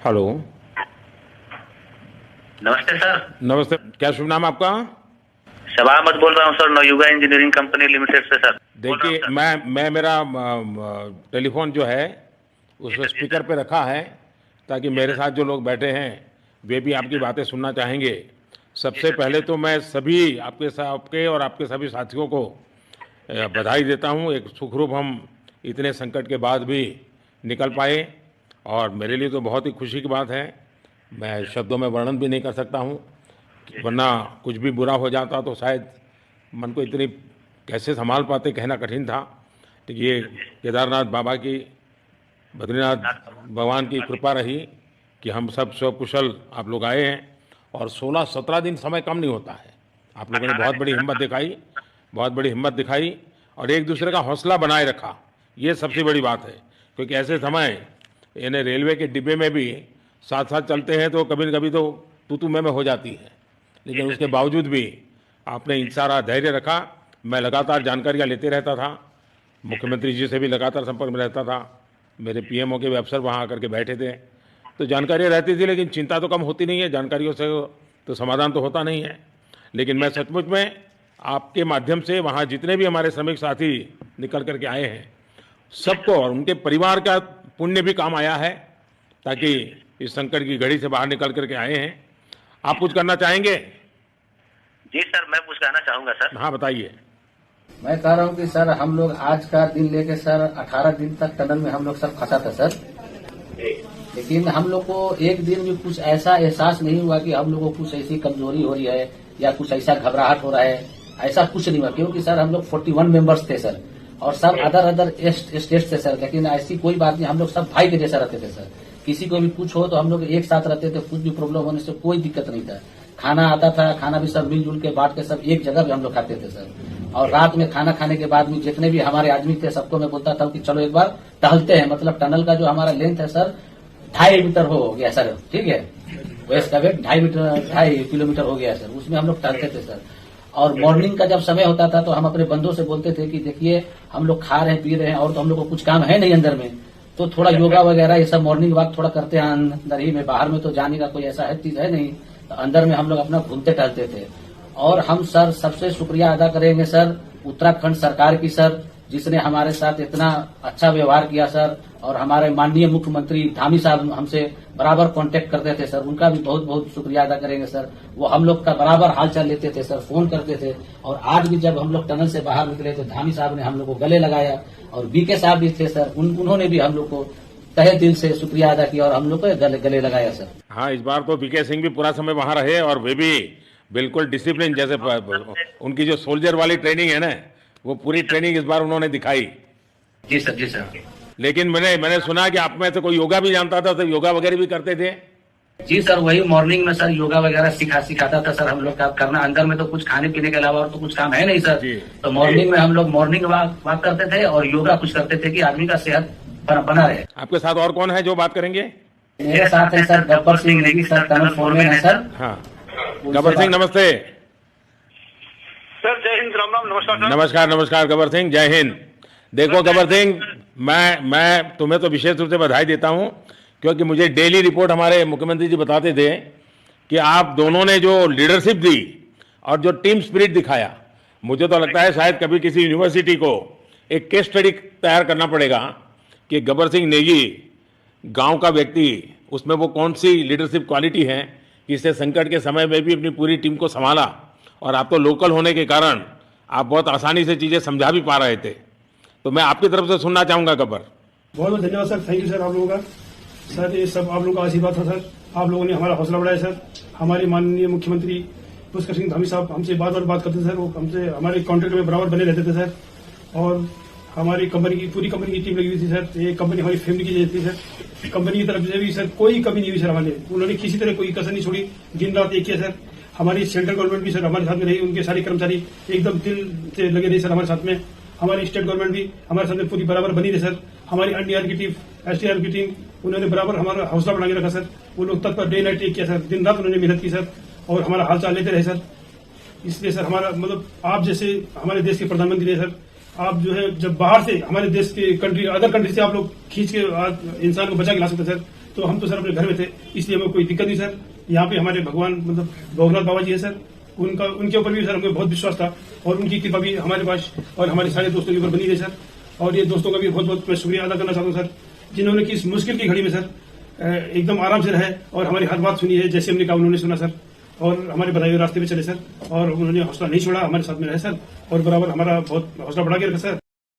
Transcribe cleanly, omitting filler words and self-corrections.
Hello. नमस्ते sir. नमस्ते, क्या शुभ नाम आपका? शबा अहमद बोल रहा हूँ sir, Navayuga engineering company limited से सर। देखिए, मैं मेरा टेलीफोन जो है उसको स्पीकर पे रखा है ताकि मेरे साथ जो लोग बैठे हैं वे भी आपकी बातें सुनना चाहेंगे। सबसे पहले तो मैं सभी आपके और आपके सभी साथियों को बधाई देता हूँ। एक सुखरूप हम इतने संकट के बाद भी निकल पाए और मेरे लिए तो बहुत ही खुशी की बात है। मैं शब्दों में वर्णन भी नहीं कर सकता हूँ, वरना कुछ भी बुरा हो जाता तो शायद मन को इतनी कैसे संभाल पाते कहना कठिन था। तो ये केदारनाथ बाबा की, बद्रीनाथ भगवान की कृपा रही कि हम सब सकुशल आप लोग आए हैं और 16-17 दिन समय कम नहीं होता है। आप लोगों ने बहुत बड़ी हिम्मत दिखाई और एक दूसरे का हौसला बनाए रखा। ये सबसे बड़ी बात है, क्योंकि ऐसे समय यानी रेलवे के डिब्बे में भी साथ साथ चलते हैं तो कभी न कभी तो तू मैं हो जाती है, लेकिन उसके बावजूद भी आपने सारा धैर्य रखा। मैं लगातार जानकारियाँ लेते रहता था, मुख्यमंत्री जी से भी लगातार संपर्क में रहता था, मेरे पीएमओ के भी अफसर वहाँ आकर के बैठे थे, तो जानकारियाँ रहती थी, लेकिन चिंता तो कम होती नहीं है। जानकारियों से तो समाधान तो होता नहीं है। लेकिन मैं सचमुच में आपके माध्यम से वहाँ जितने भी हमारे श्रमिक साथी निकल करके आए हैं सबको और उनके परिवार का पुण्य भी काम आया है, ताकि इस संकट की घड़ी से बाहर निकल करके आए हैं। आप कुछ करना चाहेंगे? जी सर, मैं कुछ कहना चाहूँगा सर। हाँ, बताइए। मैं कह रहा हूँ कि सर हम लोग आज का दिन लेके सर 18 दिन तक टनल में हम लोग सब फंसा था सर, लेकिन हम लोग को एक दिन भी कुछ ऐसा एहसास नहीं हुआ कि हम लोग को कुछ ऐसी कमजोरी हो रही है या कुछ ऐसा घबराहट हो रहा है। ऐसा कुछ नहीं हुआ, क्योंकि सर हम लोग 41 मेंबर्स थे सर, और सब अदर स्टेट से सर, लेकिन ऐसी कोई बात नहीं। हम लोग सब भाई के जैसा रहते थे सर। किसी को भी कुछ हो तो हम लोग एक साथ रहते थे, कुछ भी प्रॉब्लम होने से कोई दिक्कत नहीं था। खाना आता था, खाना भी सब मिलजुल के बांट के सब एक जगह भी हम लोग खाते थे सर। और रात में खाना खाने के बाद में जितने भी हमारे आदमी थे सबको मैं बोलता था कि चलो एक बार टहलते हैं। मतलब टनल का जो हमारा लेंथ है सर 2.5 मीटर हो गया सर, ठीक है, वेस्ट का वेट 2.5 किलोमीटर हो गया सर। उसमें हम लोग टहलते थे सर। और मॉर्निंग का जब समय होता था तो हम अपने बंदों से बोलते थे कि देखिए हम लोग खा रहे हैं पी रहे हैं और तो हम लोग को कुछ काम है नहीं अंदर में, तो थोड़ा योगा वगैरह ये सब मॉर्निंग वॉक थोड़ा करते हैं अंदर ही में। बाहर में तो जाने का कोई ऐसा है चीज है नहीं, तो अंदर में हम लोग अपना घूमते टहलते थे। और हम सर सबसे शुक्रिया अदा करेंगे सर उत्तराखंड सरकार की सर, जिसने हमारे साथ इतना अच्छा व्यवहार किया सर। और हमारे माननीय मुख्यमंत्री धामी साहब हमसे बराबर कांटेक्ट करते थे सर, उनका भी बहुत बहुत शुक्रिया अदा करेंगे सर। वो हम लोग का बराबर हालचाल लेते थे सर, फोन करते थे। और आज भी जब हम लोग टनल से बाहर निकले तो धामी साहब ने हम लोग को गले लगाया, और बीके साहब भी थे सर, उन्होंने भी हम लोग को तहे दिल से शुक्रिया अदा किया और हम लोग को गले लगाया सर। हाँ, इस बार तो बीके सिंह भी पूरा समय वहाँ रहे और वे भी बिल्कुल डिसिप्लिन, जैसे उनकी जो सोल्जर वाली ट्रेनिंग है ना, वो पूरी ट्रेनिंग इस बार उन्होंने दिखाई। जी सर, जी सर। लेकिन मैंने सुना कि आप में से कोई योगा भी जानता था, तो योगा वगैरह भी करते थे? जी सर, वही मॉर्निंग में सर योगा वगैरह सिखाता था सर हम लोग का करना। अंदर में तो कुछ खाने पीने के अलावा और तो कुछ काम है नहीं सर। तो मॉर्निंग में हम लोग मॉर्निंग वॉक करते थे और योगा कुछ करते थे कि आदमी का सेहत बना रहे। आपके साथ और कौन है जो बात करेंगे? मेरे साथ है sir Gabbar Singh Negi sir, tunnel foreman है सर। हाँ, गब्बर सिंह नमस्ते। सर जय हिंद, राम राम, नमस्कार सर। नमस्कार नमस्कार गब्बर सिंह, जय हिंद। देखो गब्बर सिंह, मैं तुम्हें तो विशेष रूप से बधाई देता हूँ, क्योंकि मुझे डेली रिपोर्ट हमारे मुख्यमंत्री जी बताते थे कि आप दोनों ने जो लीडरशिप दी और जो टीम स्पिरिट दिखाया, मुझे तो लगता है शायद कभी किसी यूनिवर्सिटी को एक केस स्टडी तैयार करना पड़ेगा कि गब्बर सिंह नेगी गांव का व्यक्ति, उसमें वो कौन सी लीडरशिप क्वालिटी है कि इससे संकट के समय में भी अपनी पूरी टीम को संभाला। और आप तो लोकल होने के कारण आप बहुत आसानी से चीज़ें समझा भी पा रहे थे। तो मैं आपकी तरफ से सुनना चाहूँगा गब्बर। बहुत बहुत धन्यवाद सर, थैंक यू सर आप लोगों का। सर ये सब आप लोगों का आशीर्वाद था सर, आप लोगों ने हमारा हौसला बढ़ाया सर। हमारे माननीय मुख्यमंत्री पुष्कर सिंह धामी साहब हमसे बात करते थे सर, वो हमसे हमारे कॉन्ट्रैक्ट में बराबर बने रहते थे सर। और हमारी पूरी कंपनी की टीम लगी हुई थी सर। ये कंपनी हमारी फैमिली की जैसी थी सर। कंपनी की तरफ से भी सर कोई कमी नहीं हुई सर हमारे, उन्होंने किसी तरह कोई कसर नहीं छोड़ी, दिन रात एक किया सर। हमारी सेंट्रल गवर्नमेंट भी सर हमारे साथ में रही, उनके सारे कर्मचारी एकदम दिल से लगे रहे सर हमारे साथ में। हमारी स्टेट गवर्नमेंट भी हमारे साथ में पूरी बराबर बनी रही सर। हमारी एनडीआर की टीम, एसडीआर की टीम, उन्होंने बराबर हमारा हौसला बढ़ा के रखा सर। वो लोग तत्पर डे नाइट एक किया सर, दिन रात उन्होंने मेहनत की सर और हमारा हालचाल लेते रहे सर। इसलिए सर हमारा मतलब आप जैसे हमारे देश के प्रधानमंत्री है सर, आप जो है जब बाहर से हमारे देश के अदर कंट्री से आप लोग खींच के इंसान को बचा के ला सकते सर, तो हम तो सर अपने घर में थे, इसलिए हमें कोई दिक्कत नहीं सर। यहाँ पे हमारे भगवान मतलब भोगनाथ बाबा जी है सर, उनके ऊपर भी सर हमें बहुत विश्वास था और उनकी कृपा भी हमारे पास और हमारे सारे दोस्तों के ऊपर बनी रही सर। और ये दोस्तों का भी बहुत बहुत मैं शुक्रिया अदा करना चाहता हूँ सर, जिन्होंने कि इस मुश्किल की घड़ी में सर एकदम आराम से रहे और हमारी हर बात सुनी है, जैसे हमने कहा उन्होंने सुना सर, और हमारे बताए हुए रास्ते पे चले सर, और उन्होंने हौसला नहीं छोड़ा, हमारे साथ में रहे सर, और बराबर हमारा बहुत हौसला बढ़ा के रखा सर।